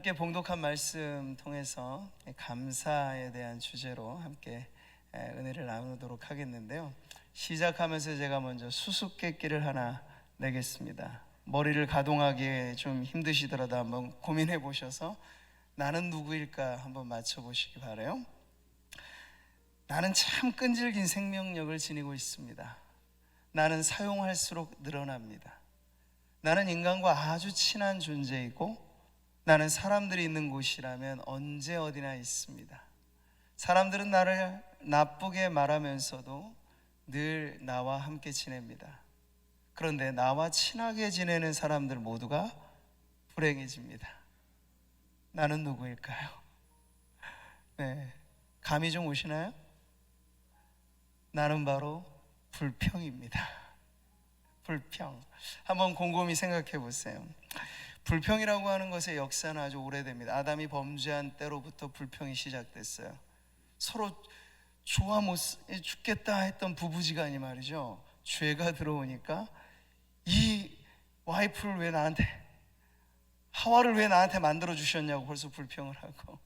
함께 봉독한 말씀 통해서 감사에 대한 주제로 함께 은혜를 나누도록 하겠는데요. 시작하면서 제가 먼저 수수께끼를 하나 내겠습니다. 머리를 가동하기에 좀 힘드시더라도 한번 고민해 보셔서 나는 누구일까 한번 맞춰보시기 바라요. 나는 참 끈질긴 생명력을 지니고 있습니다. 나는 사용할수록 늘어납니다. 나는 인간과 아주 친한 존재이고 나는 사람들이 있는 곳이라면 언제 어디나 있습니다. 사람들은 나를 나쁘게 말하면서도 늘 나와 함께 지냅니다. 그런데 나와 친하게 지내는 사람들 모두가 불행해집니다. 나는 누구일까요? 네, 감이 좀 오시나요? 나는 바로 불평입니다. 불평. 한번 곰곰이 생각해 보세요. 불평이라고 하는 것의 역사는 아주 오래됩니다. 아담이 범죄한 때로부터 불평이 시작됐어요. 서로 좋아 못 죽겠다 했던 부부지간이 말이죠, 죄가 들어오니까 이 와이프를 왜 나한테, 하와를 왜 나한테 만들어 주셨냐고 벌써 불평을 하고,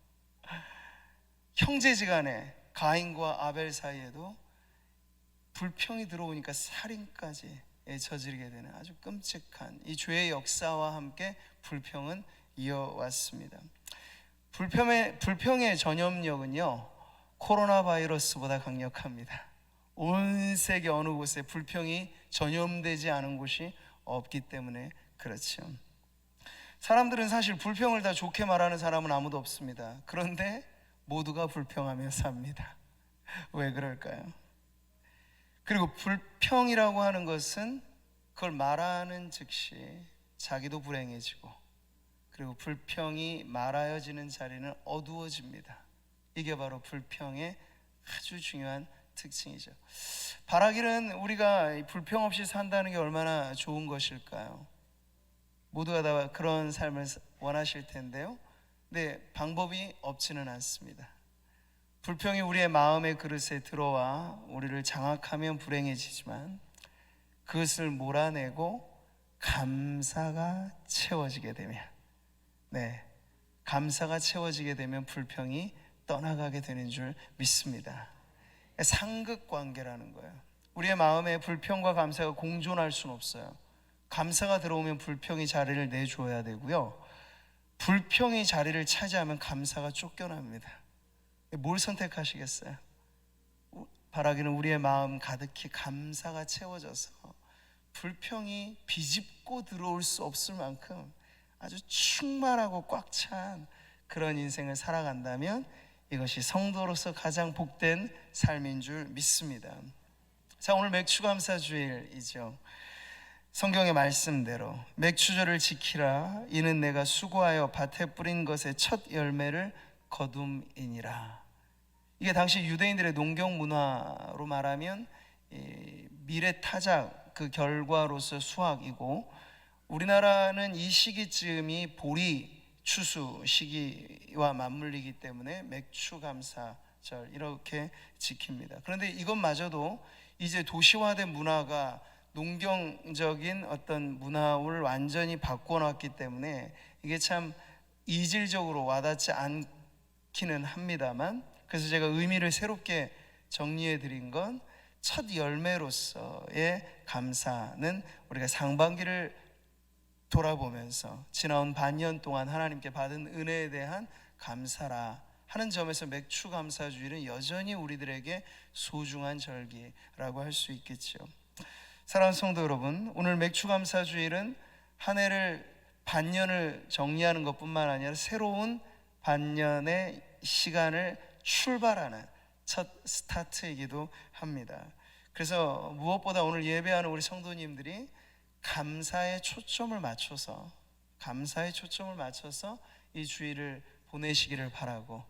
형제지간에 가인과 아벨 사이에도 불평이 들어오니까 살인까지 저지르게 되는 아주 끔찍한 이 죄의 역사와 함께 불평은 이어왔습니다. 불평의 전염력은요, 코로나 바이러스보다 강력합니다. 온 세계 어느 곳에 불평이 전염되지 않은 곳이 없기 때문에 그렇죠. 사람들은 사실 불평을 다 좋게 말하는 사람은 아무도 없습니다. 그런데 모두가 불평하며 삽니다. 왜 그럴까요? 그리고 불평이라고 하는 것은 그걸 말하는 즉시 자기도 불행해지고, 그리고 불평이 말하여지는 자리는 어두워집니다. 이게 바로 불평의 아주 중요한 특징이죠. 바라기는 우리가 불평 없이 산다는 게 얼마나 좋은 것일까요? 모두가 다 그런 삶을 원하실 텐데요. 근데 방법이 없지는 않습니다. 불평이 우리의 마음의 그릇에 들어와 우리를 장악하면 불행해지지만, 그것을 몰아내고 감사가 채워지게 되면, 감사가 채워지게 되면 불평이 떠나가게 되는 줄 믿습니다. 상극관계라는 거예요. 우리의 마음에 불평과 감사가 공존할 수는 없어요. 감사가 들어오면 불평이 자리를 내줘야 되고요, 불평이 자리를 차지하면 감사가 쫓겨납니다. 뭘 선택하시겠어요? 바라기는 우리의 마음 가득히 감사가 채워져서 불평이 비집고 들어올 수 없을 만큼 아주 충만하고 꽉 찬 그런 인생을 살아간다면 이것이 성도로서 가장 복된 삶인 줄 믿습니다. 자, 오늘 맥추감사주일이죠. 성경의 말씀대로 맥추절을 지키라. 이는 내가 수고하여 밭에 뿌린 것의 첫 열매를 거둠이니라. 이게 당시 유대인들의 농경 문화로 말하면 미래 타작 그 결과로서 수확이고, 우리나라는 이 시기쯤이 보리 추수 시기와 맞물리기 때문에 맥추감사절 이렇게 지킵니다. 그런데 이것마저도 이제 도시화된 문화가 농경적인 어떤 문화를 완전히 바꿔놨기 때문에 이게 참 이질적으로 와닿지 않기는 합니다만, 그래서 제가 의미를 새롭게 정리해 드린 건, 첫 열매로서의 감사는 우리가 상반기를 돌아보면서 지나온 반년 동안 하나님께 받은 은혜에 대한 감사라 하는 점에서 맥추감사주일은 여전히 우리들에게 소중한 절기라고 할 수 있겠죠. 사랑하는 성도 여러분, 오늘 맥추감사주일은 한 해를, 반년을 정리하는 것뿐만 아니라 새로운 반년의 시간을 출발하는 첫 스타트이기도 합니다. 그래서 무엇보다 오늘 예배하는 우리 성도님들이 감사의 초점을 맞춰서 이 주일을 보내시기를 바라고,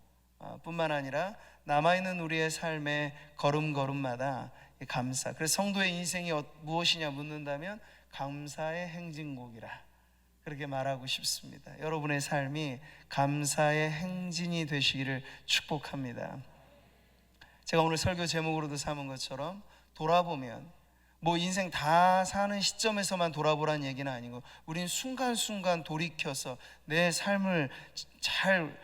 뿐만 아니라 남아있는 우리의 삶의 걸음걸음마다 감사, 그래서 성도의 인생이 무엇이냐 묻는다면 감사의 행진곡이라 그렇게 말하고 싶습니다. 여러분의 삶이 감사의 행진이 되시기를 축복합니다. 제가 오늘 설교 제목으로도 삼은 것처럼 돌아보면 뭐 인생 다 사는 시점에서만 돌아보라는 얘기는 아니고 우린 순간순간 돌이켜서 내 삶을 잘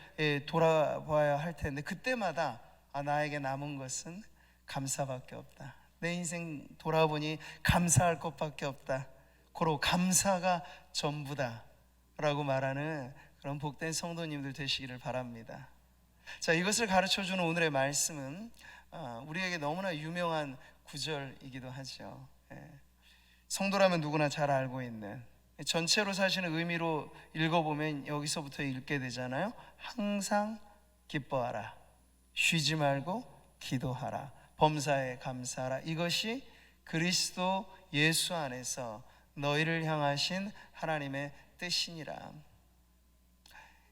돌아봐야 할 텐데, 그때마다 나에게 남은 것은 감사밖에 없다. 내 인생 돌아보니 감사할 것밖에 없다. 고로 감사가 전부다 라고 말하는 그런 복된 성도님들 되시기를 바랍니다. 자, 이것을 가르쳐주는 오늘의 말씀은 우리에게 너무나 유명한 구절이기도 하죠. 성도라면 누구나 잘 알고 있는, 전체로 사시는 의미로 읽어보면 여기서부터 읽게 되잖아요. 항상 기뻐하라, 쉬지 말고 기도하라, 범사에 감사하라. 이것이 그리스도 예수 안에서 너희를 향하신 하나님의 뜻이니라.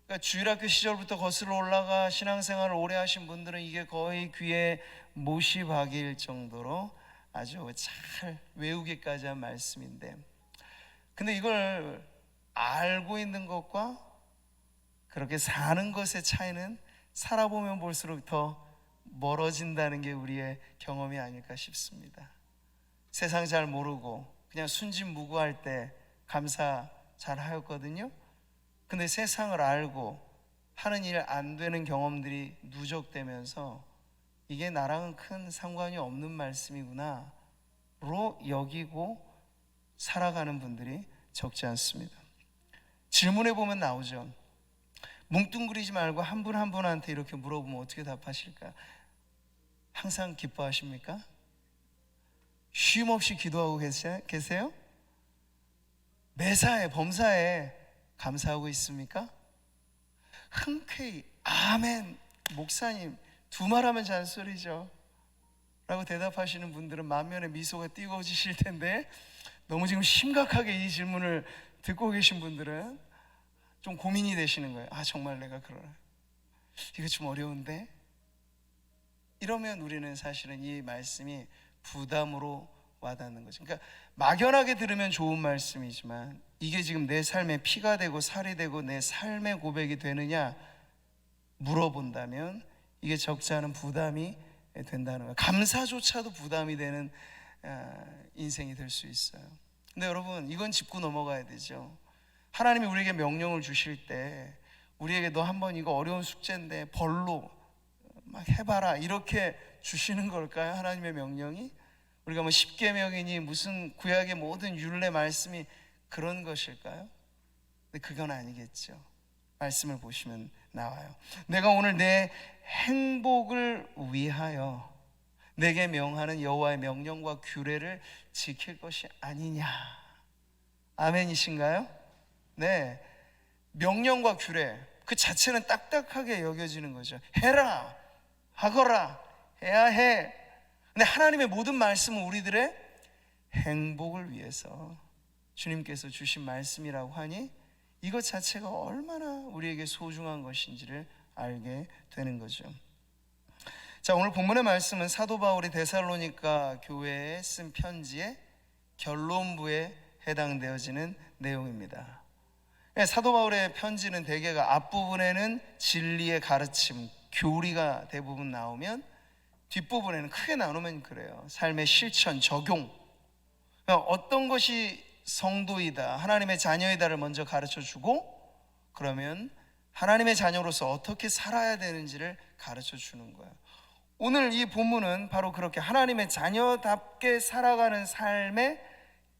그러니까 주일학교 시절부터 거슬러 올라가 신앙생활을 오래 하신 분들은 이게 거의 귀에 못이 박일 정도로 아주 잘 외우기까지 한 말씀인데, 근데 이걸 알고 있는 것과 그렇게 사는 것의 차이는 살아보면 볼수록 더 멀어진다는 게 우리의 경험이 아닐까 싶습니다. 세상 잘 모르고 그냥 순진무구할 때 감사 잘 하였거든요. 근데 세상을 알고 하는 일 안 되는 경험들이 누적되면서 이게 나랑은 큰 상관이 없는 말씀이구나로 여기고 살아가는 분들이 적지 않습니다. 질문해 보면 나오죠. 뭉뚱그리지 말고 한 분 한 분한테 이렇게 물어보면 어떻게 답하실까? 항상 기뻐하십니까? 쉼 없이 기도하고 계세요? 매사에 범사에 감사하고 있습니까? 흔쾌히 아멘, 목사님 두 말하면 잔소리죠 라고 대답하시는 분들은 만면에 미소가 띄워지실 텐데, 너무 지금 심각하게 이 질문을 듣고 계신 분들은 좀 고민이 되시는 거예요. 정말 내가 그러나? 이거 좀 어려운데? 이러면 우리는 사실은 이 말씀이 부담으로 와닿는 거죠. 그러니까 막연하게 들으면 좋은 말씀이지만 이게 지금 내 삶에 피가 되고 살이 되고 내 삶의 고백이 되느냐 물어본다면 이게 적지 않은 부담이 된다는 거예요. 감사조차도 부담이 되는 인생이 될 수 있어요. 근데 여러분, 이건 짚고 넘어가야 되죠. 하나님이 우리에게 명령을 주실 때 우리에게 너 한번 이거 어려운 숙제인데 벌로 막 해봐라 이렇게 주시는 걸까요? 하나님의 명령이? 우리가 뭐 십계명이니 무슨 구약의 모든 율례 말씀이 그런 것일까요? 근데 그건 아니겠죠. 말씀을 보시면 나와요. 내가 오늘 내 행복을 위하여 내게 명하는 여호와의 명령과 규례를 지킬 것이 아니냐. 아멘이신가요? 네, 명령과 규례 그 자체는 딱딱하게 여겨지는 거죠. 해라, 하거라, 해야 해. 근데 하나님의 모든 말씀은 우리들의 행복을 위해서 주님께서 주신 말씀이라고 하니 이것 자체가 얼마나 우리에게 소중한 것인지를 알게 되는 거죠. 자, 오늘 본문의 말씀은 사도 바울이 데살로니가 교회에 쓴 편지의 결론부에 해당되어지는 내용입니다. 사도 바울의 편지는 대개가 앞부분에는 진리의 가르침, 교리가 대부분 나오면 뒷부분에는 크게 나누면 그래요. 삶의 실천, 적용, 어떤 것이 성도이다, 하나님의 자녀이다를 먼저 가르쳐주고 그러면 하나님의 자녀로서 어떻게 살아야 되는지를 가르쳐주는 거예요. 오늘 이 본문은 바로 그렇게 하나님의 자녀답게 살아가는 삶의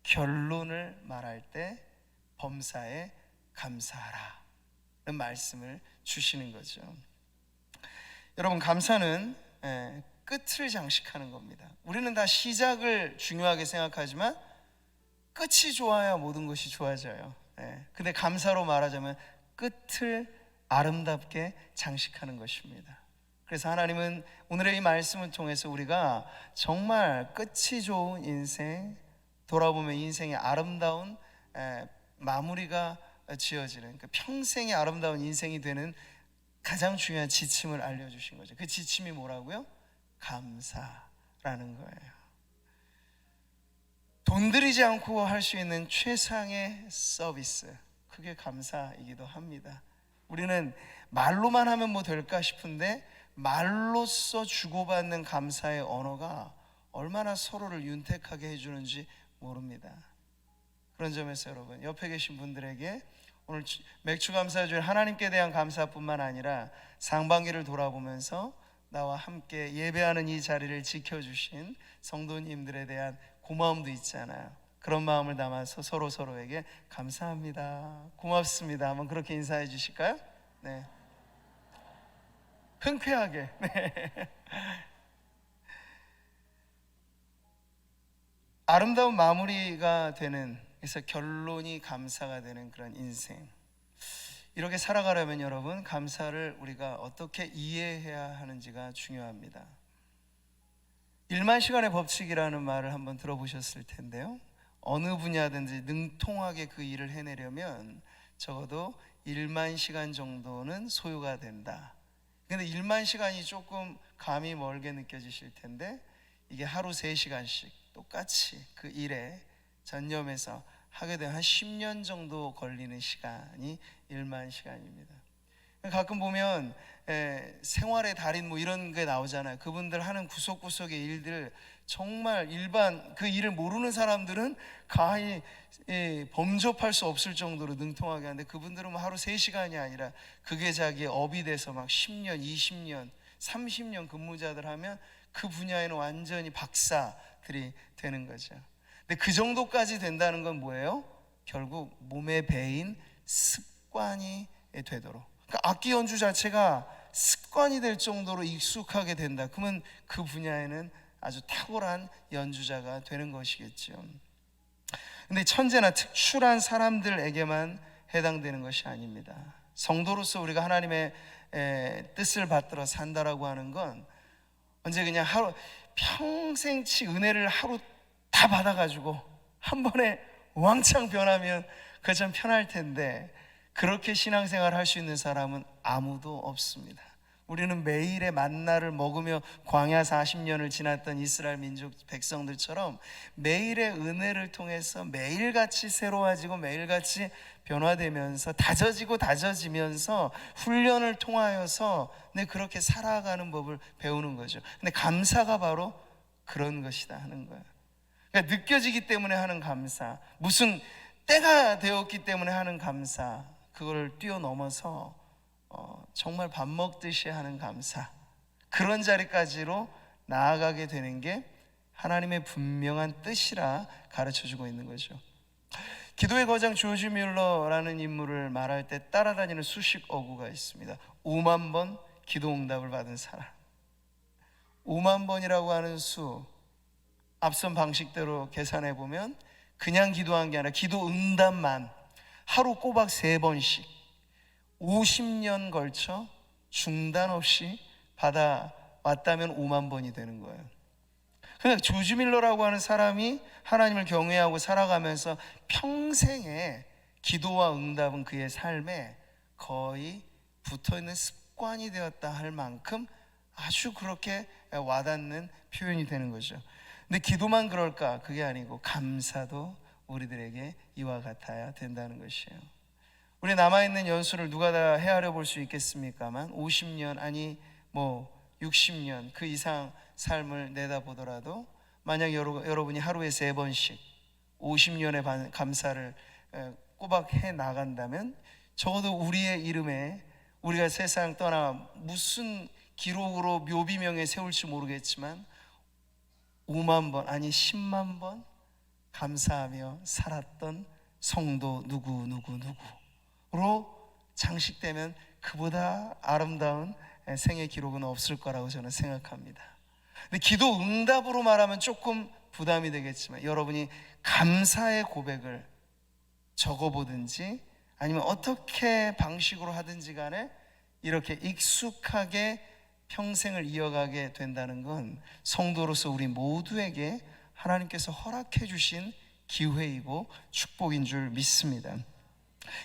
결론을 말할 때 범사에 감사하라 는 말씀을 주시는 거죠. 여러분, 감사는 끝을 장식하는 겁니다. 우리는 다 시작을 중요하게 생각하지만 끝이 좋아야 모든 것이 좋아져요. 근데 감사로 말하자면 끝을 아름답게 장식하는 것입니다. 그래서 하나님은 오늘의 이 말씀을 통해서 우리가 정말 끝이 좋은 인생, 돌아보면 인생의 아름다운 마무리가 지어지는 그 평생의 아름다운 인생이 되는 가장 중요한 지침을 알려주신 거죠. 그 지침이 뭐라고요? 감사라는 거예요. 돈 들이지 않고 할 수 있는 최상의 서비스, 그게 감사이기도 합니다. 우리는 말로만 하면 뭐 될까 싶은데 말로써 주고받는 감사의 언어가 얼마나 서로를 윤택하게 해주는지 모릅니다. 그런 점에서 여러분, 옆에 계신 분들에게 오늘 맥주 감사주일 하나님께 대한 감사뿐만 아니라 상반기를 돌아보면서 나와 함께 예배하는 이 자리를 지켜주신 성도님들에 대한 고마움도 있잖아요. 그런 마음을 담아서 서로에게 감사합니다, 고맙습니다 한번 그렇게 인사해 주실까요? 네, 흔쾌하게. 네. 아름다운 마무리가 되는, 그래서 결론이 감사가 되는 그런 인생, 이렇게 살아가려면 여러분, 감사를 우리가 어떻게 이해해야 하는지가 중요합니다. 1만 시간의 법칙이라는 말을 한번 들어보셨을 텐데요, 어느 분야든지 능통하게 그 일을 해내려면 적어도 1만 시간 정도는 소요가 된다. 근데 1만 시간이 조금 감이 멀게 느껴지실 텐데, 이게 하루 3시간씩 똑같이 그 일에 전념해서 하게 되면 한 10년 정도 걸리는 시간이 1만 시간입니다. 가끔 보면 생활의 달인 뭐 이런 게 나오잖아요. 그분들 하는 구석구석의 일들, 정말 일반 그 일을 모르는 사람들은 가히 범접할 수 없을 정도로 능통하게 하는데, 그분들은 하루 3시간이 아니라 그게 자기의 업이 돼서 막 10년, 20년, 30년 근무자들 하면 그 분야에는 완전히 박사들이 되는 거죠. 근데 그 정도까지 된다는 건 뭐예요? 결국 몸에 배인 습관이 되도록, 그러니까 악기 연주 자체가 습관이 될 정도로 익숙하게 된다. 그러면 그 분야에는 아주 탁월한 연주자가 되는 것이겠죠. 근데 천재나 특출한 사람들에게만 해당되는 것이 아닙니다. 성도로서 우리가 하나님의 뜻을 받들어 산다라고 하는 건 언제 그냥 하루 평생치 은혜를 하루 다 받아가지고 한 번에 왕창 변하면 그거 참 편할 텐데, 그렇게 신앙생활을 할 수 있는 사람은 아무도 없습니다. 우리는 매일의 만나를 먹으며 광야 40년을 지났던 이스라엘 민족 백성들처럼 매일의 은혜를 통해서 매일같이 새로워지고 매일같이 변화되면서 다져지면서 훈련을 통하여서 그렇게 살아가는 법을 배우는 거죠. 근데 감사가 바로 그런 것이다 하는 거예요. 그러니까 느껴지기 때문에 하는 감사, 무슨 때가 되었기 때문에 하는 감사, 그걸 뛰어넘어서 정말 밥 먹듯이 하는 감사, 그런 자리까지로 나아가게 되는 게 하나님의 분명한 뜻이라 가르쳐주고 있는 거죠. 기도의 거장 조지 뮬러라는 인물을 말할 때 따라다니는 수식 어구가 있습니다. 5만 번 기도 응답을 받은 사람. 5만 번이라고 하는 수, 앞선 방식대로 계산해 보면 그냥 기도한 게 아니라 기도 응답만 하루 꼬박 3번씩 50년 걸쳐 중단 없이 받아왔다면 5만 번이 되는 거예요. 그러니까 조지 밀러라고 하는 사람이 하나님을 경외하고 살아가면서 평생에 기도와 응답은 그의 삶에 거의 붙어있는 습관이 되었다 할 만큼 아주 그렇게 와닿는 표현이 되는 거죠. 근데 기도만 그럴까? 그게 아니고 감사도 우리들에게 이와 같아야 된다는 것이에요. 우리 남아있는 연수를 누가 다 헤아려 볼 수 있겠습니까만 50년 아니 60년 그 이상 삶을 내다보더라도 만약 여러분이 하루에 3번씩 50년의 감사를 꼬박 해 나간다면 적어도 우리의 이름에, 우리가 세상 떠나 무슨 기록으로 묘비명에 세울지 모르겠지만 5만 번 아니 10만 번 감사하며 살았던 성도 누구로 장식되면 그보다 아름다운 생애 기록은 없을 거라고 저는 생각합니다. 근데 기도 응답으로 말하면 조금 부담이 되겠지만 여러분이 감사의 고백을 적어보든지 아니면 어떻게 방식으로 하든지 간에 이렇게 익숙하게 평생을 이어가게 된다는 건 성도로서 우리 모두에게 하나님께서 허락해 주신 기회이고 축복인 줄 믿습니다.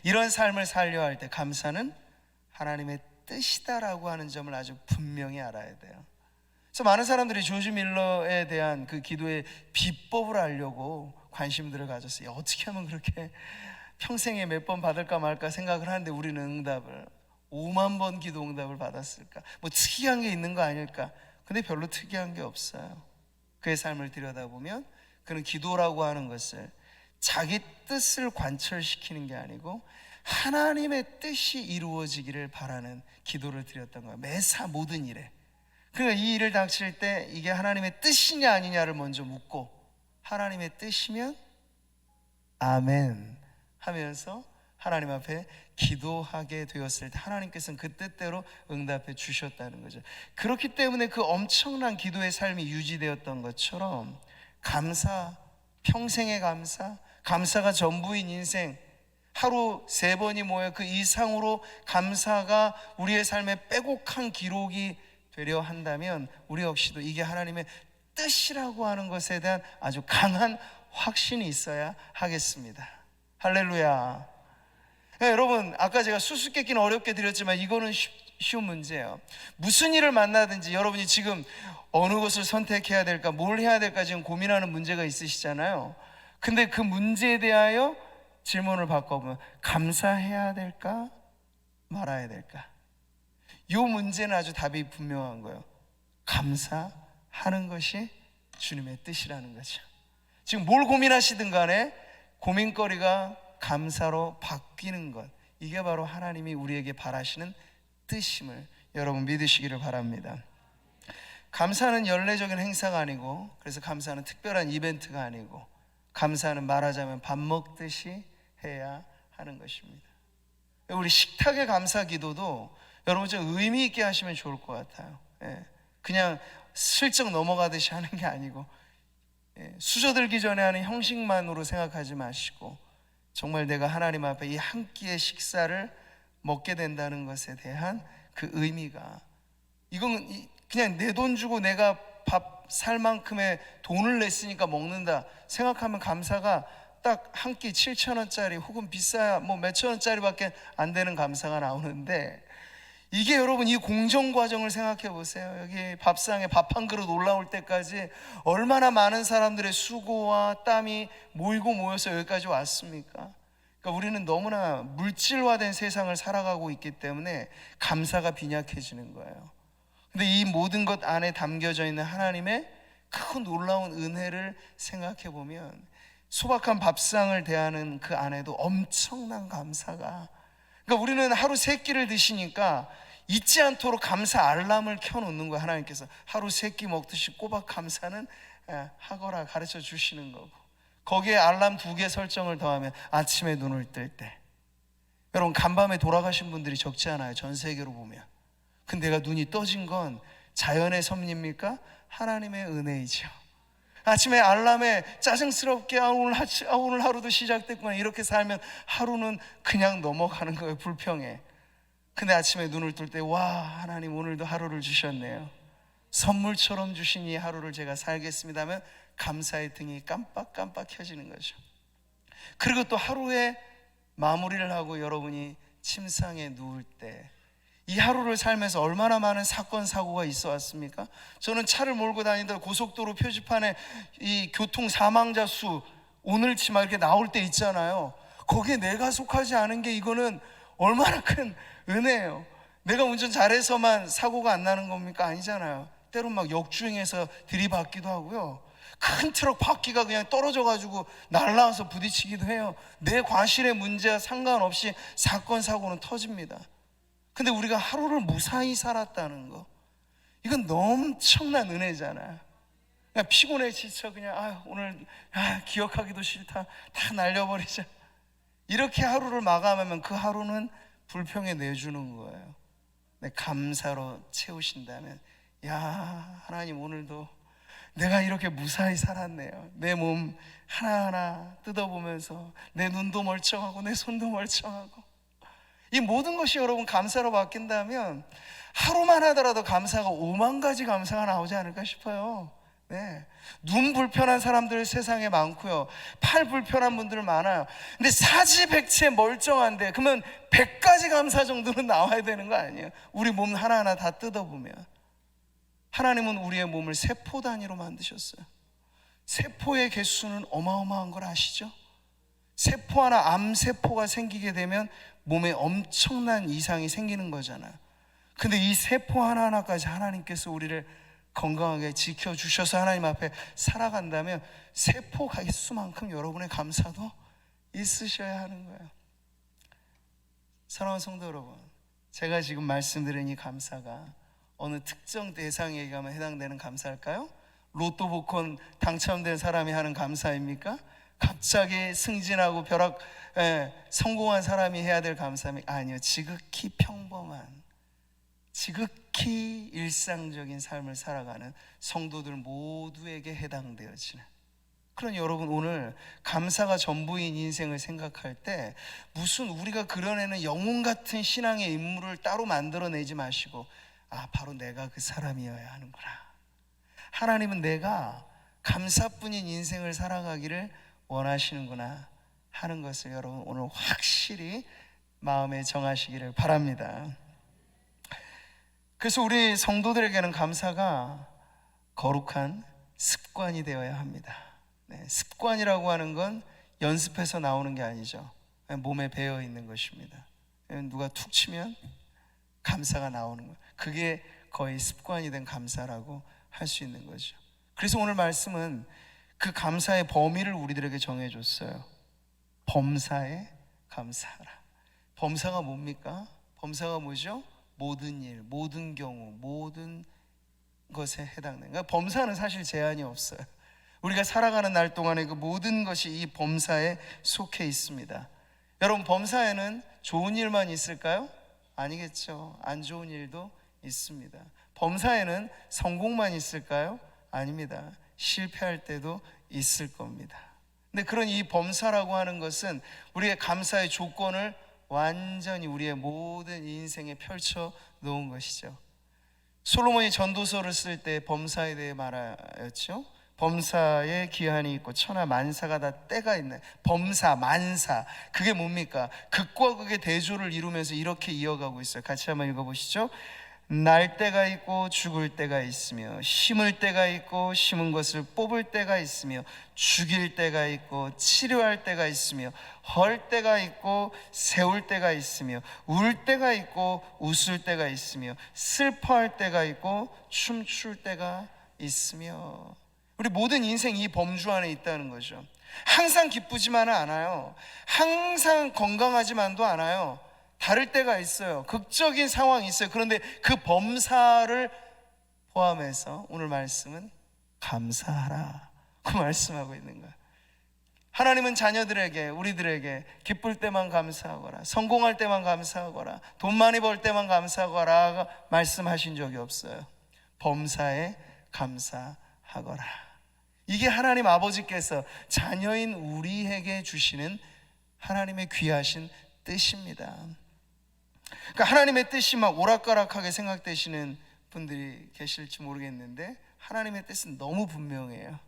이런 삶을 살려 할 때 감사는 하나님의 뜻이다라고 하는 점을 아주 분명히 알아야 돼요. 그래서 많은 사람들이 조지 밀러에 대한 그 기도의 비법을 알려고 관심들을 가졌어요. 어떻게 하면 그렇게 평생에 몇 번 받을까 말까 생각을 하는데 우리는 응답을 5만 번 기도 응답을 받았을까? 뭐 특이한 게 있는 거 아닐까? 근데 별로 특이한 게 없어요. 그의 삶을 들여다보면 그는 기도라고 하는 것을 자기 뜻을 관철시키는 게 아니고 하나님의 뜻이 이루어지기를 바라는 기도를 드렸던 거예요. 매사 모든 일에. 그러니까 이 일을 닥칠 때 이게 하나님의 뜻이냐 아니냐를 먼저 묻고, 하나님의 뜻이면 아멘 하면서 하나님 앞에 기도하게 되었을 때 하나님께서는 그 뜻대로 응답해 주셨다는 거죠. 그렇기 때문에 그 엄청난 기도의 삶이 유지되었던 것처럼 감사, 평생의 감사, 감사가 전부인 인생, 하루 3번이 모여 그 이상으로 감사가 우리의 삶에 빼곡한 기록이 되려 한다면 우리 역시도 이게 하나님의 뜻이라고 하는 것에 대한 아주 강한 확신이 있어야 하겠습니다. 할렐루야. 네, 여러분, 아까 제가 수수께끼는 어렵게 드렸지만 이거는 쉬운 문제예요. 무슨 일을 만나든지 여러분이 지금 어느 것을 선택해야 될까, 뭘 해야 될까 지금 고민하는 문제가 있으시잖아요. 근데 그 문제에 대하여 질문을 바꿔보면 감사해야 될까 말아야 될까? 이 문제는 아주 답이 분명한 거예요. 감사하는 것이 주님의 뜻이라는 거죠. 지금 뭘 고민하시든 간에 고민거리가 감사로 바뀌는 것, 이게 바로 하나님이 우리에게 바라시는 뜻임을 여러분 믿으시기를 바랍니다. 감사는 연례적인 행사가 아니고, 그래서 감사는 특별한 이벤트가 아니고, 감사는 말하자면 밥 먹듯이 해야 하는 것입니다. 우리 식탁의 감사 기도도 여러분 좀 의미 있게 하시면 좋을 것 같아요. 그냥 슬쩍 넘어가듯이 하는 게 아니고, 수저들기 전에 하는 형식만으로 생각하지 마시고, 정말 내가 하나님 앞에 이 한 끼의 식사를 먹게 된다는 것에 대한 그 의미가, 이건 그냥 내 돈 주고 내가 밥 살 만큼의 돈을 냈으니까 먹는다 생각하면 감사가 딱 한 끼 7,000원짜리 혹은 비싸야 뭐 몇천 원짜리밖에 안 되는 감사가 나오는데, 이게 여러분 이 공정 과정을 생각해 보세요. 여기 밥상에 밥 한 그릇 올라올 때까지 얼마나 많은 사람들의 수고와 땀이 모이고 모여서 여기까지 왔습니까? 그러니까 우리는 너무나 물질화된 세상을 살아가고 있기 때문에 감사가 빈약해지는 거예요. 근데 이 모든 것 안에 담겨져 있는 하나님의 큰 놀라운 은혜를 생각해 보면 소박한 밥상을 대하는 그 안에도 엄청난 감사가, 그러니까 우리는 하루 3끼를 드시니까 잊지 않도록 감사 알람을 켜놓는 거예요. 하나님께서 하루 3끼 먹듯이 꼬박 감사는 하거라 가르쳐 주시는 거고, 거기에 알람 2개 설정을 더하면 아침에 눈을 뜰 때, 여러분 간밤에 돌아가신 분들이 적지 않아요, 전 세계로 보면. 근데 내가 눈이 떠진 건 자연의 섭리입니까? 하나님의 은혜이죠. 아침에 알람에 짜증스럽게 오늘 하루도 시작됐구나 이렇게 살면 하루는 그냥 넘어가는 거예요, 불평에. 근데 아침에 눈을 뜰 때 와, 하나님 오늘도 하루를 주셨네요, 선물처럼 주신 이 하루를 제가 살겠습니다 하면 감사의 등이 깜빡깜빡 켜지는 거죠. 그리고 또 하루에 마무리를 하고 여러분이 침상에 누울 때 이 하루를 살면서 얼마나 많은 사건 사고가 있어 왔습니까? 저는 차를 몰고 다니다 고속도로 표지판에 이 교통 사망자 수 오늘치 막 이렇게 나올 때 있잖아요. 거기에 내가 속하지 않은 게 이거는 얼마나 큰 은혜예요. 내가 운전 잘해서만 사고가 안 나는 겁니까? 아니잖아요. 때론 막 역주행해서 들이받기도 하고요, 큰 트럭 바퀴가 그냥 떨어져가지고 날라와서 부딪히기도 해요. 내 과실의 문제와 상관없이 사건 사고는 터집니다. 근데 우리가 하루를 무사히 살았다는 거, 이건 엄청난 은혜잖아요. 그냥 피곤해 지쳐 그냥 오늘 기억하기도 싫다, 다 날려버리자, 이렇게 하루를 마감하면 그 하루는 불평에 내주는 거예요. 감사로 채우신다면, 야 하나님 오늘도 내가 이렇게 무사히 살았네요. 내 몸 하나하나 뜯어보면서 내 눈도 멀쩡하고 내 손도 멀쩡하고, 이 모든 것이 여러분 감사로 바뀐다면 하루만 하더라도 감사가 5만 가지 감사가 나오지 않을까 싶어요. 눈 불편한 사람들 세상에 많고요, 팔 불편한 분들 많아요. 근데 사지백체 멀쩡한데 그러면 100가지 감사 정도는 나와야 되는 거 아니에요? 우리 몸 하나하나 다 뜯어보면 하나님은 우리의 몸을 세포 단위로 만드셨어요. 세포의 개수는 어마어마한 걸 아시죠? 세포 하나, 암세포가 생기게 되면 몸에 엄청난 이상이 생기는 거잖아요. 근데 이 세포 하나하나까지 하나님께서 우리를 건강하게 지켜주셔서 하나님 앞에 살아간다면 세포 가깃수만큼 여러분의 감사도 있으셔야 하는 거예요. 사랑하는 성도 여러분, 제가 지금 말씀드린 이 감사가 어느 특정 대상에게만 해당되는 감사일까요? 로또 복권 당첨된 사람이 하는 감사입니까? 갑자기 승진하고 성공한 사람이 해야 될 감사입니까? 아니요, 지극히 평범한, 지극히 일상적인 삶을 살아가는 성도들 모두에게 해당되어지는. 그러니 여러분, 오늘 감사가 전부인 인생을 생각할 때 무슨 우리가 그려내는 영웅 같은 신앙의 인물을 따로 만들어내지 마시고, 바로 내가 그 사람이어야 하는구나, 하나님은 내가 감사뿐인 인생을 살아가기를 원하시는구나 하는 것을 여러분 오늘 확실히 마음에 정하시기를 바랍니다. 그래서 우리 성도들에게는 감사가 거룩한 습관이 되어야 합니다. 습관이라고 하는 건 연습해서 나오는 게 아니죠. 몸에 배어 있는 것입니다. 누가 툭 치면 감사가 나오는 거예요. 그게 거의 습관이 된 감사라고 할 수 있는 거죠. 그래서 오늘 말씀은 그 감사의 범위를 우리들에게 정해줬어요. 범사에 감사하라. 범사가 뭡니까? 범사가 뭐죠? 모든 일, 모든 경우, 모든 것에 해당되는. 그러니까 범사는 사실 제한이 없어요. 우리가 살아가는 날 동안에 그 모든 것이 이 범사에 속해 있습니다. 여러분, 범사에는 좋은 일만 있을까요? 아니겠죠. 안 좋은 일도 있습니다. 범사에는 성공만 있을까요? 아닙니다. 실패할 때도 있을 겁니다. 근데 그런 이 범사라고 하는 것은 우리의 감사의 조건을 완전히 우리의 모든 인생에 펼쳐 놓은 것이죠. 솔로몬이 전도서를 쓸 때 범사에 대해 말하였죠. 범사에 기한이 있고 천하 만사가 다 때가 있는 범사, 만사, 그게 뭡니까? 극과 극의 대조를 이루면서 이렇게 이어가고 있어요. 같이 한번 읽어보시죠. 날 때가 있고 죽을 때가 있으며, 심을 때가 있고 심은 것을 뽑을 때가 있으며, 죽일 때가 있고 치료할 때가 있으며, 헐 때가 있고 세울 때가 있으며, 울 때가 있고 웃을 때가 있으며, 슬퍼할 때가 있고 춤출 때가 있으며. 우리 모든 인생 이 범주 안에 있다는 거죠. 항상 기쁘지만은 않아요. 항상 건강하지만도 않아요. 다를 때가 있어요. 극적인 상황이 있어요. 그런데 그 범사를 포함해서 오늘 말씀은 감사하라 그 말씀하고 있는 거예요. 하나님은 자녀들에게, 우리들에게 기쁠 때만 감사하거라, 성공할 때만 감사하거라, 돈 많이 벌 때만 감사하거라 말씀하신 적이 없어요. 범사에 감사하거라. 이게 하나님 아버지께서 자녀인 우리에게 주시는 하나님의 귀하신 뜻입니다. 그러니까 하나님의 뜻이 막 오락가락하게 생각되시는 분들이 계실지 모르겠는데, 하나님의 뜻은 너무 분명해요.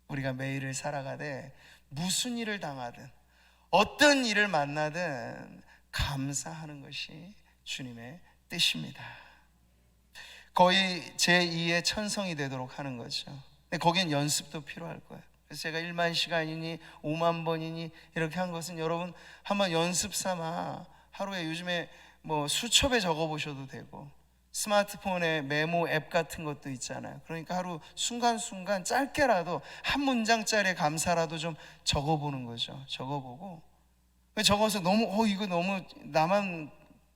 우리가 매일을 살아가되 무슨 일을 당하든 어떤 일을 만나든 감사하는 것이 주님의 뜻입니다. 거의 제2의 천성이 되도록 하는 거죠. 근데 거기엔 연습도 필요할 거예요. 그래서 제가 1만 시간이니 5만 번이니 이렇게 한 것은 여러분 한번 연습 삼아 하루에, 요즘에 뭐 수첩에 적어 보셔도 되고 스마트폰에 메모 앱 같은 것도 있잖아요. 그러니까 하루 순간순간 짧게라도 한 문장짜리 감사라도 좀 적어보는 거죠. 적어보고, 적어서 너무 이거 너무 나만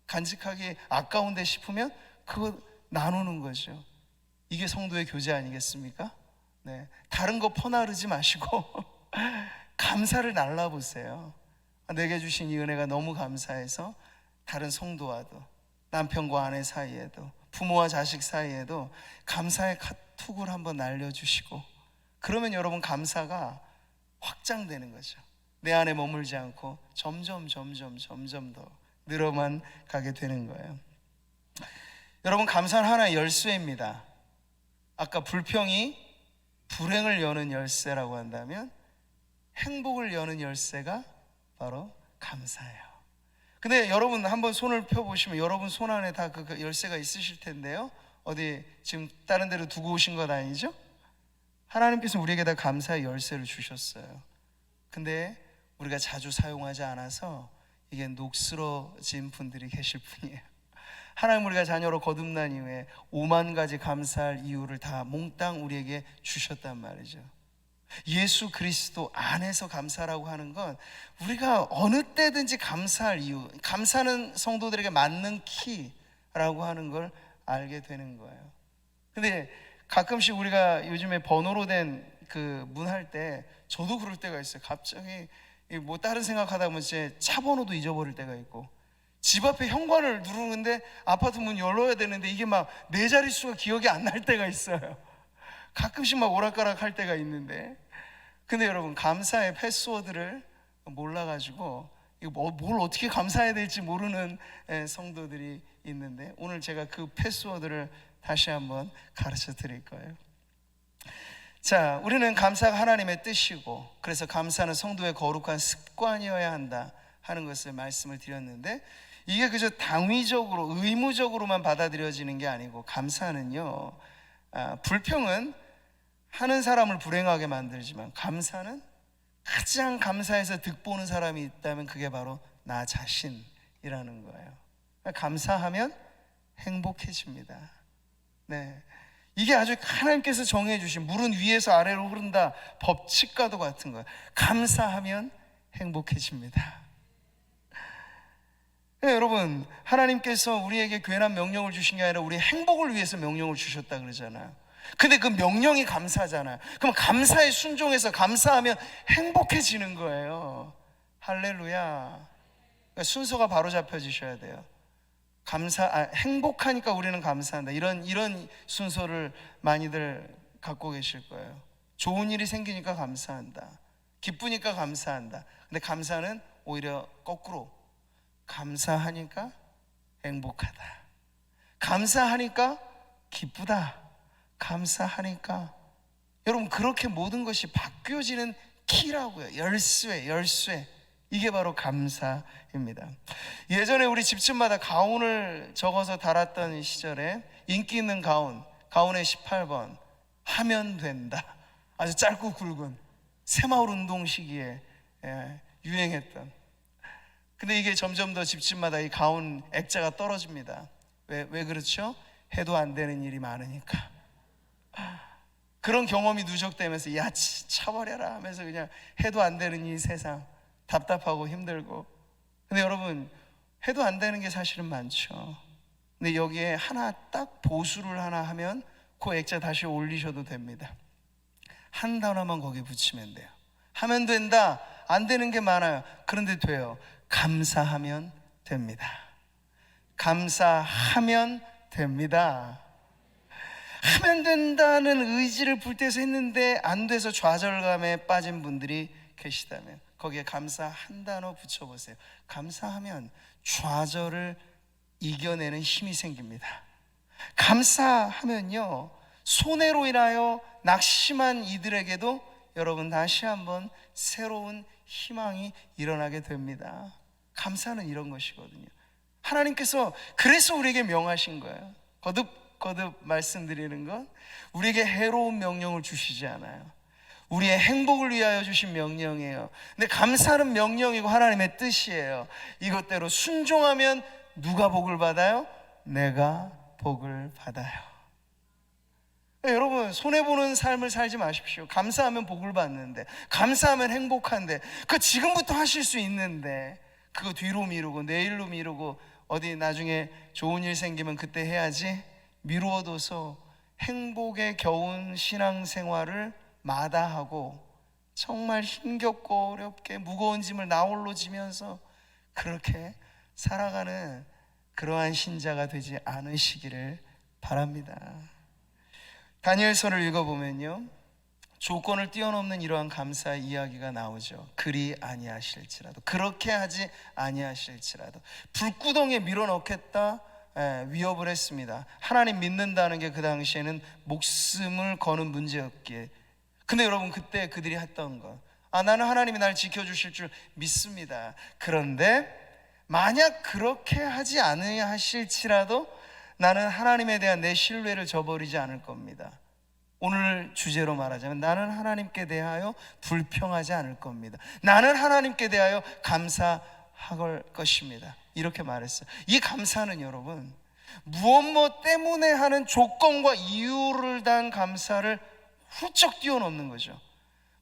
간직하기 아까운데 싶으면 그거 나누는 거죠. 이게 성도의 교제 아니겠습니까? 네, 다른 거 퍼나르지 마시고 감사를 날라보세요. 내게 주신 이 은혜가 너무 감사해서 다른 성도와도, 남편과 아내 사이에도, 부모와 자식 사이에도 감사의 카톡을 한번 날려주시고, 그러면 여러분 감사가 확장되는 거죠. 내 안에 머물지 않고 점점 더 늘어만 가게 되는 거예요. 여러분, 감사는 하나의 열쇠입니다. 아까 불평이 불행을 여는 열쇠라고 한다면 행복을 여는 열쇠가 바로 감사예요. 근데 여러분 한번 손을 펴보시면 여러분 손 안에 다 그 열쇠가 있으실 텐데요, 어디 지금 다른 데로 두고 오신 것 아니죠? 하나님께서 우리에게 다 감사의 열쇠를 주셨어요. 근데 우리가 자주 사용하지 않아서 이게 녹슬어진 분들이 계실 뿐이에요. 하나님 우리가 자녀로 거듭난 이후에 5만 가지 감사할 이유를 다 몽땅 우리에게 주셨단 말이죠. 예수 그리스도 안에서 감사라고 하는 건 우리가 어느 때든지 감사할 이유, 감사는 성도들에게 맞는 키라고 하는 걸 알게 되는 거예요. 근데 가끔씩 우리가 요즘에 번호로 된 그 문 할 때 저도 그럴 때가 있어요. 갑자기 뭐 다른 생각하다 보면 제 차 번호도 잊어버릴 때가 있고, 집 앞에 현관을 누르는데 아파트 문 열어야 되는데 이게 막 네 자릿수가 기억이 안 날 때가 있어요. 가끔씩 막 오락가락 할 때가 있는데, 근데 여러분 감사의 패스워드를 몰라가지고 이거 뭘 어떻게 감사해야 될지 모르는 성도들이 있는데, 오늘 제가 그 패스워드를 다시 한번 가르쳐 드릴 거예요. 자, 우리는 감사가 하나님의 뜻이고, 그래서 감사는 성도의 거룩한 습관이어야 한다 하는 것을 말씀을 드렸는데, 이게 그저 당위적으로 의무적으로만 받아들여지는 게 아니고, 감사는요, 불평은 하는 사람을 불행하게 만들지만 감사는 가장 감사해서 득보는 사람이 있다면 그게 바로 나 자신이라는 거예요. 감사하면 행복해집니다. 네, 이게 아주 하나님께서 정해주신 물은 위에서 아래로 흐른다 법칙과도 같은 거예요. 감사하면 행복해집니다. 네, 여러분, 하나님께서 우리에게 괜한 명령을 주신 게 아니라 우리 행복을 위해서 명령을 주셨다 그러잖아요. 근데 그 명령이 감사잖아요. 그럼 감사에 순종해서 감사하면 행복해지는 거예요. 할렐루야. 그러니까 순서가 바로 잡혀지셔야 돼요. 행복하니까 우리는 감사한다, 이런 순서를 많이들 갖고 계실 거예요. 좋은 일이 생기니까 감사한다, 기쁘니까 감사한다. 근데 감사는 오히려 거꾸로, 감사하니까 행복하다, 감사하니까 기쁘다, 감사하니까, 여러분 그렇게 모든 것이 바뀌어지는 키라고요. 열쇠. 이게 바로 감사입니다. 예전에 우리 집집마다 가운을 적어서 달았던 시절에 인기 있는 가운의 18번, 하면 된다, 아주 짧고 굵은 새마을 운동 시기에 유행했던. 근데 이게 점점 더 집집마다 이 가운 액자가 떨어집니다. 왜 그렇죠? 해도 안 되는 일이 많으니까. 그런 경험이 누적되면서 야 차버려라 하면서 그냥 해도 안 되는 이 세상, 답답하고 힘들고. 근데 여러분, 해도 안 되는 게 사실은 많죠. 근데 여기에 하나 딱 보수를 하나 하면 그 액자 다시 올리셔도 됩니다. 한 단어만 거기에 붙이면 돼요. 하면 된다. 안 되는 게 많아요. 그런데 돼요. 감사하면 됩니다. 감사하면 됩니다. 하면 된다는 의지를 불태워서 했는데 안 돼서 좌절감에 빠진 분들이 계시다면 거기에 감사 한 단어 붙여보세요. 감사하면 좌절을 이겨내는 힘이 생깁니다. 감사하면요, 손해로 인하여 낙심한 이들에게도 여러분 다시 한번 새로운 희망이 일어나게 됩니다. 감사는 이런 것이거든요. 하나님께서 그래서 우리에게 명하신 거예요. 거듭 말씀드리는 건, 우리에게 해로운 명령을 주시지 않아요. 우리의 행복을 위하여 주신 명령이에요. 근데 감사는 명령이고 하나님의 뜻이에요. 이것대로 순종하면 누가 복을 받아요? 내가 복을 받아요. 여러분, 손해보는 삶을 살지 마십시오. 감사하면 복을 받는데, 감사하면 행복한데, 그거 지금부터 하실 수 있는데 그거 뒤로 미루고 내일로 미루고 어디 나중에 좋은 일 생기면 그때 해야지 미루어둬서 행복에 겨운 신앙생활을 마다하고 정말 힘겹고 어렵게 무거운 짐을 나 홀로 지면서 그렇게 살아가는 그러한 신자가 되지 않으시기를 바랍니다. 다니엘서를 읽어보면요, 조건을 뛰어넘는 이러한 감사의 이야기가 나오죠. 그리 아니하실지라도, 그렇게 하지 아니하실지라도. 불구덩이에 밀어넣겠다 위협을 했습니다. 하나님 믿는다는 게 그 당시에는 목숨을 거는 문제였기에. 근데 여러분, 그때 그들이 했던 것, 나는 하나님이 날 지켜주실 줄 믿습니다. 그런데 만약 그렇게 하지 아니하실지라도 나는 하나님에 대한 내 신뢰를 저버리지 않을 겁니다. 오늘 주제로 말하자면 나는 하나님께 대하여 불평하지 않을 겁니다. 나는 하나님께 대하여 감사할 것입니다. 이렇게 말했어요. 이 감사는 여러분, 무엇 때문에 하는 조건과 이유를 단 감사를 훌쩍 뛰어넘는 거죠.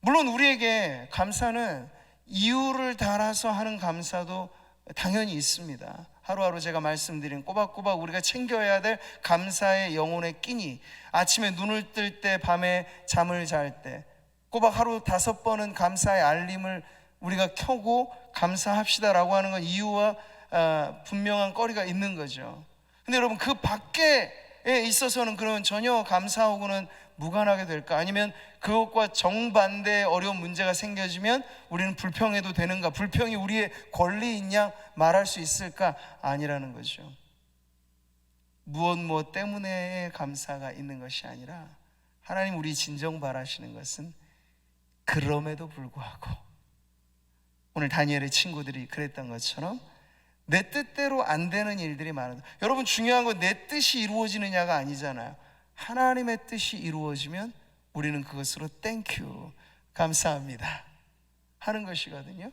물론 우리에게 감사는 이유를 달아서 하는 감사도 당연히 있습니다. 하루하루 제가 말씀드린 꼬박꼬박 우리가 챙겨야 될 감사의 영혼의 끼니, 아침에 눈을 뜰 때, 밤에 잠을 잘 때 꼬박 하루 5번은 감사의 알림을 우리가 켜고 감사합시다라고 하는 건 이유와 분명한 거리가 있는 거죠. 근데 여러분, 그 밖에 있어서는 그러면 전혀 감사하고는 무관하게 될까? 아니면 그것과 정반대의 어려운 문제가 생겨지면 우리는 불평해도 되는가? 불평이 우리의 권리 있냐 말할 수 있을까? 아니라는 거죠. 무엇 때문에 감사가 있는 것이 아니라 하나님 우리 진정 바라시는 것은 그럼에도 불구하고, 오늘 다니엘의 친구들이 그랬던 것처럼 내 뜻대로 안 되는 일들이 많아요. 여러분, 중요한 건 내 뜻이 이루어지느냐가 아니잖아요. 하나님의 뜻이 이루어지면 우리는 그것으로 땡큐, 감사합니다 하는 것이거든요.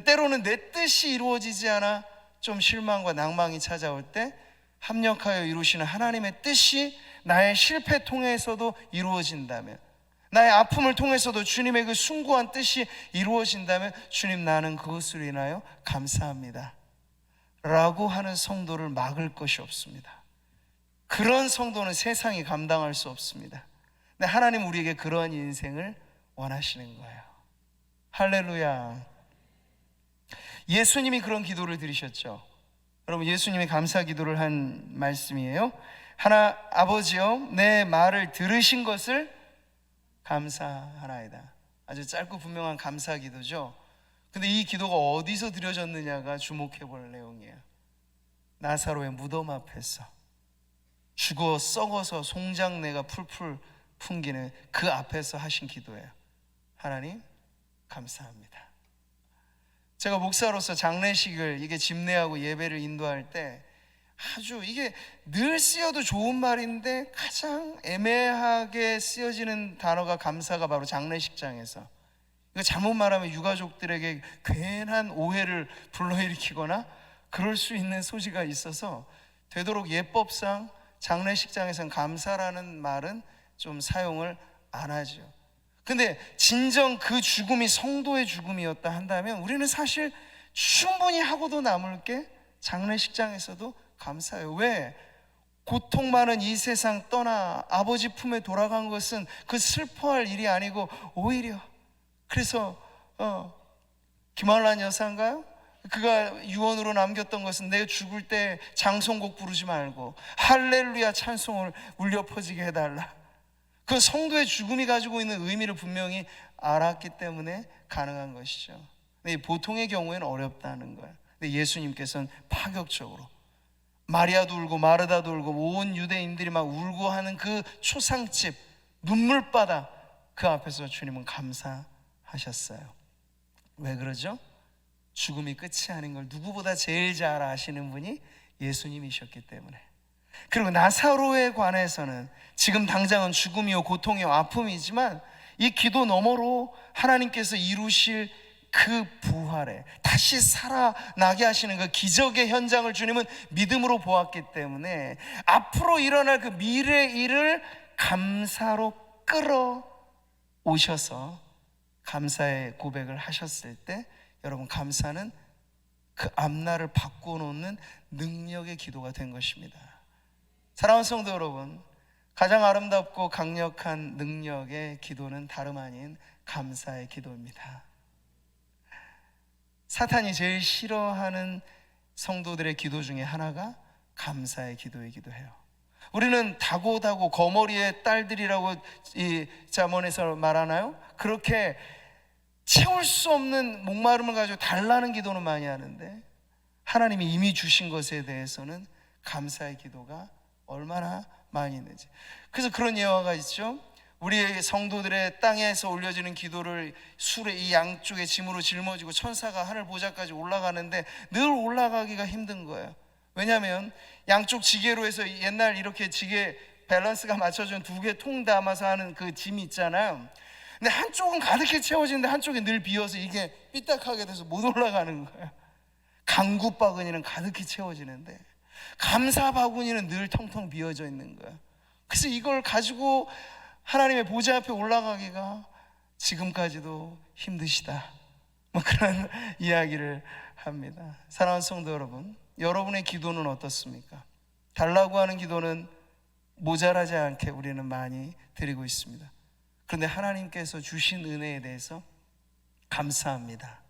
때로는 내 뜻이 이루어지지 않아 좀 실망과 낭망이 찾아올 때 합력하여 이루시는 하나님의 뜻이 나의 실패 통해서도 이루어진다면, 나의 아픔을 통해서도 주님의 그 숭고한 뜻이 이루어진다면, 주님, 나는 그것으로 인하여 감사합니다 라고 하는 성도를 막을 것이 없습니다. 그런 성도는 세상이 감당할 수 없습니다. 근데 하나님 우리에게 그러한 인생을 원하시는 거예요. 할렐루야. 예수님이 그런 기도를 드리셨죠. 여러분, 예수님이 감사 기도를 한 말씀이에요. 아버지여, 내 말을 들으신 것을 감사하나이다. 아주 짧고 분명한 감사 기도죠. 근데 이 기도가 어디서 드려졌느냐가 주목해 볼 내용이에요. 나사로의 무덤 앞에서 죽어 썩어서 송장내가 풀풀 풍기는 그 앞에서 하신 기도예요. 하나님, 감사합니다. 제가 목사로서 장례식을 이게 집례하고 예배를 인도할 때 아주 이게 늘 쓰여도 좋은 말인데 가장 애매하게 쓰여지는 단어가 감사가 바로 장례식장에서, 이거 잘못 말하면 유가족들에게 괜한 오해를 불러일으키거나 그럴 수 있는 소지가 있어서 되도록 예법상 장례식장에서는 감사라는 말은 좀 사용을 안 하죠. 근데 진정 그 죽음이 성도의 죽음이었다 한다면 우리는 사실 충분히 하고도 남을 게 장례식장에서도 감사해요. 왜? 고통 많은 이 세상 떠나 아버지 품에 돌아간 것은 그 슬퍼할 일이 아니고 오히려, 그래서 김한란 여사인가요? 그가 유언으로 남겼던 것은 내 죽을 때 장송곡 부르지 말고 할렐루야 찬송을 울려 퍼지게 해달라. 그 성도의 죽음이 가지고 있는 의미를 분명히 알았기 때문에 가능한 것이죠. 근데 보통의 경우에는 어렵다는 거예요. 근데 예수님께서는 파격적으로 마리아도 울고 마르다도 울고 온 유대인들이 막 울고 하는 그 초상집 눈물바다 그 앞에서 주님은 감사하셨어요. 왜 그러죠? 죽음이 끝이 아닌 걸 누구보다 제일 잘 아시는 분이 예수님이셨기 때문에. 그리고 나사로에 관해서는 지금 당장은 죽음이요 고통이요 아픔이지만 이 기도 너머로 하나님께서 이루실 그 부활에 다시 살아나게 하시는 그 기적의 현장을 주님은 믿음으로 보았기 때문에 앞으로 일어날 그 미래 일을 감사로 끌어오셔서 감사의 고백을 하셨을 때, 여러분, 감사는 그 앞날을 바꿔놓는 능력의 기도가 된 것입니다. 사랑하는 성도 여러분, 가장 아름답고 강력한 능력의 기도는 다름 아닌 감사의 기도입니다. 사탄이 제일 싫어하는 성도들의 기도 중에 하나가 감사의 기도이기도 해요. 우리는 다고다고 거머리의 딸들이라고 이 잠언에서 말하나요? 그렇게 채울 수 없는 목마름을 가지고 달라는 기도는 많이 하는데 하나님이 이미 주신 것에 대해서는 감사의 기도가 얼마나 많이 있는지. 그래서 그런 예화가 있죠. 우리의 성도들의 땅에서 올려지는 기도를 술의 이 양쪽에 짐으로 짊어지고 천사가 하늘 보좌까지 올라가는데 늘 올라가기가 힘든 거예요. 왜냐하면 양쪽 지게로 해서 옛날 이렇게 지게 밸런스가 맞춰준 2개 통 담아서 하는 그 짐이 있잖아요. 근데 한쪽은 가득히 채워지는데 한쪽이 늘 비어서 이게 삐딱하게 돼서 못 올라가는 거예요. 강구바구니는 가득히 채워지는데 감사 바구니는 늘 텅텅 비어져 있는 거야. 그래서 이걸 가지고 하나님의 보좌 앞에 올라가기가 지금까지도 힘드시다, 뭐 그런 이야기를 합니다. 사랑하는 성도 여러분, 여러분의 기도는 어떻습니까? 달라고 하는 기도는 모자라지 않게 우리는 많이 드리고 있습니다. 그런데 하나님께서 주신 은혜에 대해서 감사합니다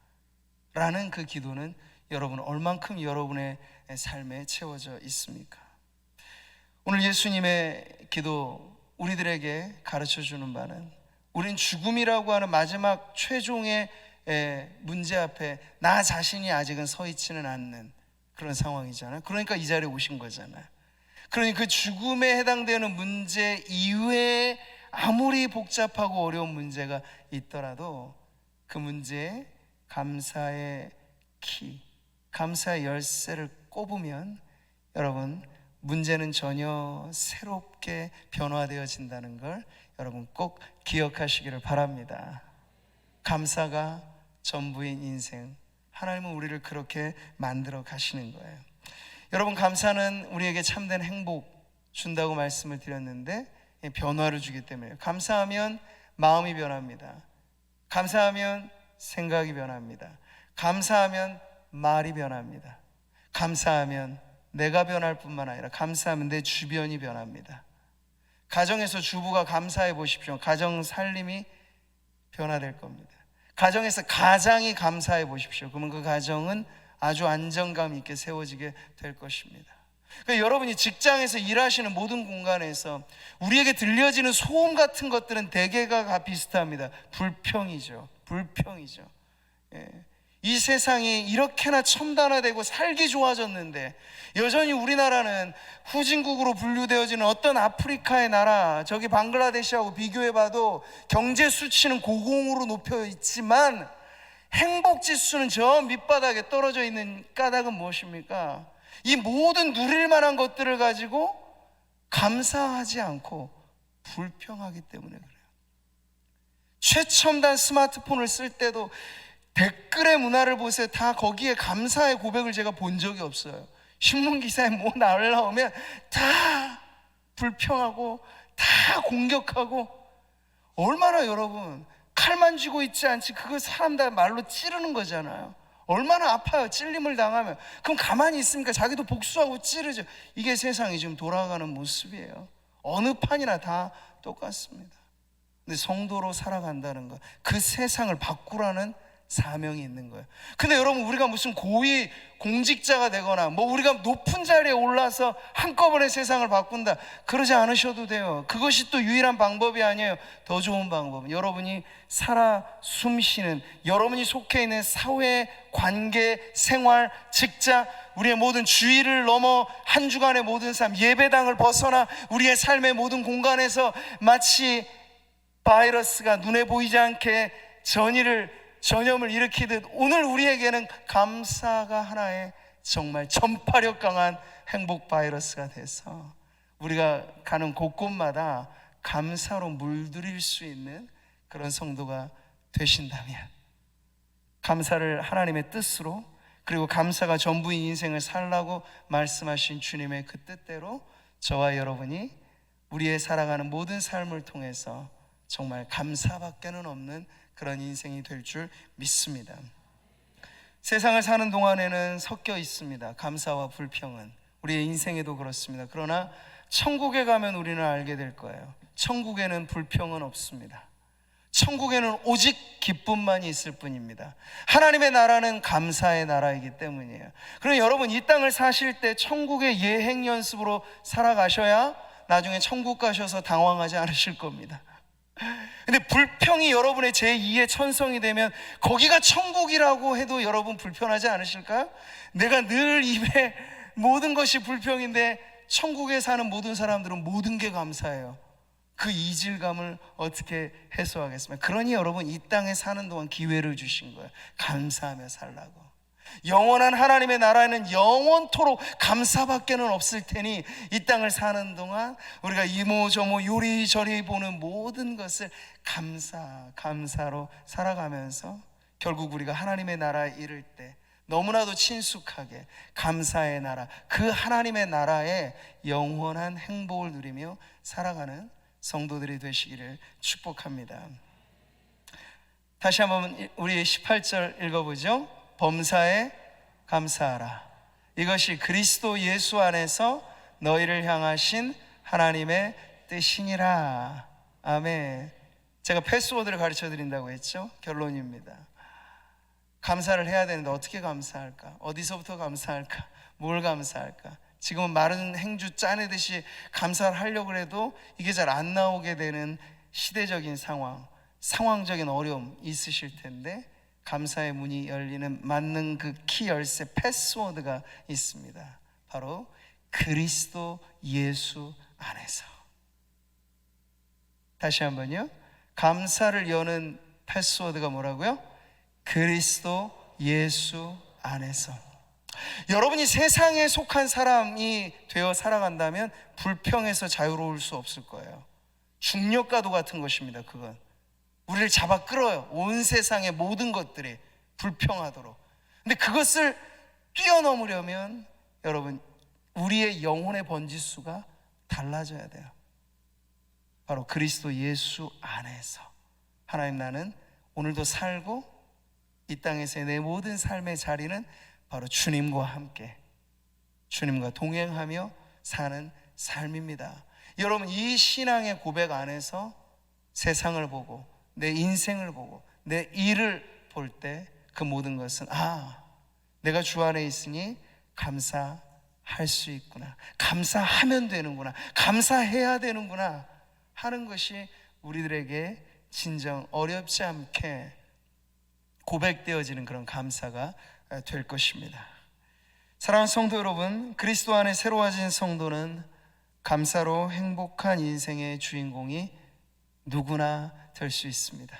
라는 그 기도는 여러분 얼만큼 여러분의 삶에 채워져 있습니까? 오늘 예수님의 기도 우리들에게 가르쳐주는 바는, 우린 죽음이라고 하는 마지막 최종의 문제 앞에 나 자신이 아직은 서 있지는 않는 그런 상황이잖아요. 그러니까 이 자리에 오신 거잖아요. 그러니 그 죽음에 해당되는 문제 이외에 아무리 복잡하고 어려운 문제가 있더라도 그 문제에 감사의 키, 감사의 열쇠를 꼽으면 여러분 문제는 전혀 새롭게 변화되어진다는 걸 여러분 꼭 기억하시기를 바랍니다. 감사가 전부인 인생, 하나님은 우리를 그렇게 만들어 가시는 거예요. 여러분, 감사는 우리에게 참된 행복 준다고 말씀을 드렸는데 변화를 주기 때문에, 감사하면 마음이 변합니다. 감사하면 생각이 변합니다. 감사하면 말이 변합니다. 감사하면 내가 변할 뿐만 아니라 감사하면 내 주변이 변합니다. 가정에서 주부가 감사해 보십시오. 가정 살림이 변화될 겁니다. 가정에서 가장이 감사해 보십시오. 그러면 그 가정은 아주 안정감 있게 세워지게 될 것입니다. 그러니까 여러분이 직장에서 일하시는 모든 공간에서 우리에게 들려지는 소음 같은 것들은 대개가 다 비슷합니다. 불평이죠. 예. 이 세상이 이렇게나 첨단화되고 살기 좋아졌는데 여전히 우리나라는 후진국으로 분류되어지는 어떤 아프리카의 나라, 저기 방글라데시하고 비교해봐도 경제 수치는 고공으로 높여 있지만 행복 지수는 저 밑바닥에 떨어져 있는 까닭은 무엇입니까? 이 모든 누릴 만한 것들을 가지고 감사하지 않고 불평하기 때문에 그래요. 최첨단 스마트폰을 쓸 때도 댓글의 문화를 보세요. 다 거기에 감사의 고백을 제가 본 적이 없어요. 신문기사에 뭐 나오면 다 불평하고 다 공격하고, 얼마나 여러분 칼만 쥐고 있지 않지 그거 사람들 말로 찌르는 거잖아요. 얼마나 아파요. 찔림을 당하면. 그럼 가만히 있습니까? 자기도 복수하고 찌르죠. 이게 세상이 지금 돌아가는 모습이에요. 어느 판이나 다 똑같습니다. 근데 성도로 살아간다는 것, 그 세상을 바꾸라는 사명이 있는 거예요. 근데 여러분, 우리가 무슨 고위 공직자가 되거나 뭐 우리가 높은 자리에 올라서 한꺼번에 세상을 바꾼다, 그러지 않으셔도 돼요. 그것이 또 유일한 방법이 아니에요. 더 좋은 방법은 여러분이 살아 숨쉬는, 여러분이 속해 있는 사회, 관계, 생활, 직장, 우리의 모든 주의를 넘어 한 주간의 모든 삶, 예배당을 벗어나 우리의 삶의 모든 공간에서 마치 바이러스가 눈에 보이지 않게 전염을 일으키듯 오늘 우리에게는 감사가 하나의 정말 전파력 강한 행복 바이러스가 돼서 우리가 가는 곳곳마다 감사로 물들일 수 있는 그런 성도가 되신다면, 감사를 하나님의 뜻으로, 그리고 감사가 전부인 인생을 살라고 말씀하신 주님의 그 뜻대로 저와 여러분이 우리의 살아가는 모든 삶을 통해서 정말 감사밖에는 없는 그런 인생이 될 줄 믿습니다. 세상을 사는 동안에는 섞여 있습니다. 감사와 불평은 우리의 인생에도 그렇습니다. 그러나 천국에 가면 우리는 알게 될 거예요. 천국에는 불평은 없습니다. 천국에는 오직 기쁨만이 있을 뿐입니다. 하나님의 나라는 감사의 나라이기 때문이에요. 그럼 여러분, 이 땅을 사실 때 천국의 예행 연습으로 살아가셔야 나중에 천국 가셔서 당황하지 않으실 겁니다. 근데 불평이 여러분의 제2의 천성이 되면 거기가 천국이라고 해도 여러분 불편하지 않으실까요? 내가 늘 입에 모든 것이 불평인데 천국에 사는 모든 사람들은 모든 게 감사해요. 그 이질감을 어떻게 해소하겠습니까? 그러니 여러분, 이 땅에 사는 동안 기회를 주신 거예요. 감사하며 살라고. 영원한 하나님의 나라에는 영원토록 감사밖에는 없을 테니 이 땅을 사는 동안 우리가 이모저모 요리저리 보는 모든 것을 감사로 살아가면서 결국 우리가 하나님의 나라에 이를 때 너무나도 친숙하게 감사의 나라, 그 하나님의 나라의 영원한 행복을 누리며 살아가는 성도들이 되시기를 축복합니다. 다시 한번 우리 18절 읽어보죠. 범사에 감사하라. 이것이 그리스도 예수 안에서 너희를 향하신 하나님의 뜻이니라. 아멘. 제가 패스워드를 가르쳐 드린다고 했죠. 결론입니다. 감사를 해야 되는데 어떻게 감사할까? 어디서부터 감사할까? 뭘 감사할까? 지금은 마른 행주 짜내듯이 감사를 하려고 해도 이게 잘 안 나오게 되는 시대적인 상황적인 어려움 있으실 텐데, 감사의 문이 열리는 맞는 그 키 열쇠 패스워드가 있습니다. 바로 그리스도 예수 안에서. 다시 한번요. 감사를 여는 패스워드가 뭐라고요? 그리스도 예수 안에서. 여러분이 세상에 속한 사람이 되어 살아간다면 불평에서 자유로울 수 없을 거예요. 중력과도 같은 것입니다. 그건 우리를 잡아 끌어요. 온 세상의 모든 것들이 불평하도록. 근데 그것을 뛰어넘으려면 여러분, 우리의 영혼의 번지수가 달라져야 돼요. 바로 그리스도 예수 안에서. 하나님, 나는 오늘도 살고 이 땅에서의 내 모든 삶의 자리는 바로 주님과 함께, 주님과 동행하며 사는 삶입니다. 여러분, 이 신앙의 고백 안에서 세상을 보고 내 인생을 보고 내 일을 볼 때 그 모든 것은 내가 주 안에 있으니 감사할 수 있구나, 감사하면 되는구나, 감사해야 되는구나 하는 것이 우리들에게 진정 어렵지 않게 고백되어지는 그런 감사가 될 것입니다. 사랑하는 성도 여러분, 그리스도 안에 새로워진 성도는 감사로 행복한 인생의 주인공이 누구나 될 수 있습니다.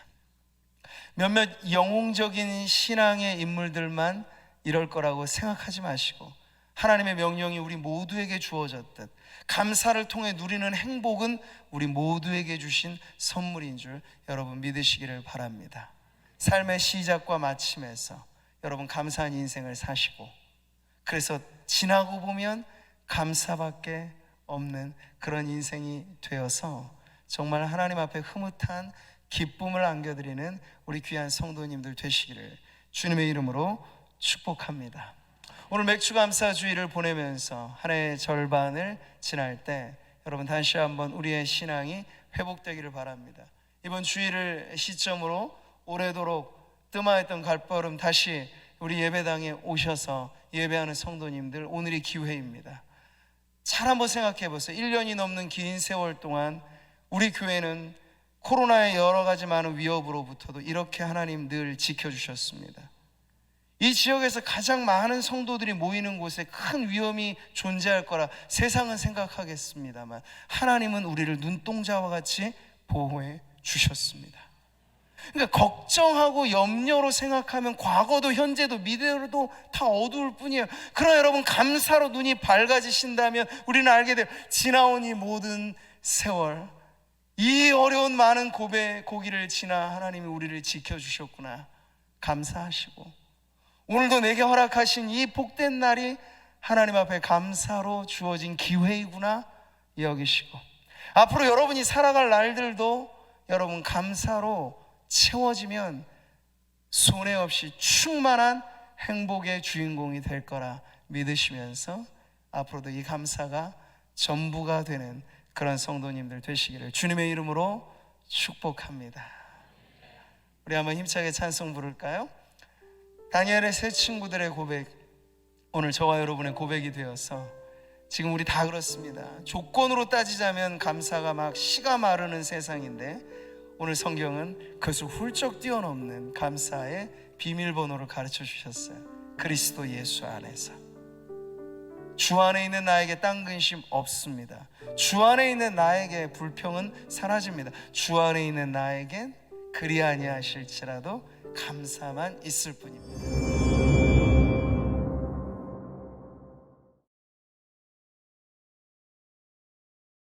몇몇 영웅적인 신앙의 인물들만 이럴 거라고 생각하지 마시고, 하나님의 명령이 우리 모두에게 주어졌듯 감사를 통해 누리는 행복은 우리 모두에게 주신 선물인 줄 여러분 믿으시기를 바랍니다. 삶의 시작과 마침에서 여러분 감사한 인생을 사시고, 그래서 지나고 보면 감사밖에 없는 그런 인생이 되어서 정말 하나님 앞에 흐뭇한 기쁨을 안겨드리는 우리 귀한 성도님들 되시기를 주님의 이름으로 축복합니다. 오늘 맥주감사주의를 보내면서 한 해의 절반을 지날 때 여러분 다시 한번 우리의 신앙이 회복되기를 바랍니다. 이번 주일을 시점으로 오래도록 뜸하였던 갈보름 다시 우리 예배당에 오셔서 예배하는 성도님들, 오늘이 기회입니다. 잘 한번 생각해 보세요. 1년이 넘는 긴 세월 동안 우리 교회는 코로나의 여러 가지 많은 위협으로부터도 이렇게 하나님 늘 지켜주셨습니다. 이 지역에서 가장 많은 성도들이 모이는 곳에 큰 위험이 존재할 거라 세상은 생각하겠습니다만, 하나님은 우리를 눈동자와 같이 보호해 주셨습니다. 그러니까 걱정하고 염려로 생각하면 과거도 현재도 미래로도 다 어두울 뿐이에요. 그러나 여러분, 감사로 눈이 밝아지신다면 우리는 알게 돼요. 지나온 이 모든 세월, 이 어려운 많은 고기를 지나 하나님이 우리를 지켜주셨구나 감사하시고, 오늘도 내게 허락하신 이 복된 날이 하나님 앞에 감사로 주어진 기회이구나 여기시고, 앞으로 여러분이 살아갈 날들도 여러분 감사로 채워지면 손해 없이 충만한 행복의 주인공이 될 거라 믿으시면서 앞으로도 이 감사가 전부가 되는 그런 성도님들 되시기를 주님의 이름으로 축복합니다. 우리 한번 힘차게 찬송 부를까요? 다니엘의 세 친구들의 고백, 오늘 저와 여러분의 고백이 되어서, 지금 우리 다 그렇습니다. 조건으로 따지자면 감사가 막 씨가 마르는 세상인데, 오늘 성경은 그것을 훌쩍 뛰어넘는 감사의 비밀번호를 가르쳐 주셨어요. 그리스도 예수 안에서. 주 안에 있는 나에게 딴 근심 없습니다. 주 안에 있는 나에게 불평은 사라집니다. 주 안에 있는 나에겐 그리 아니하실지라도 감사만 있을 뿐입니다.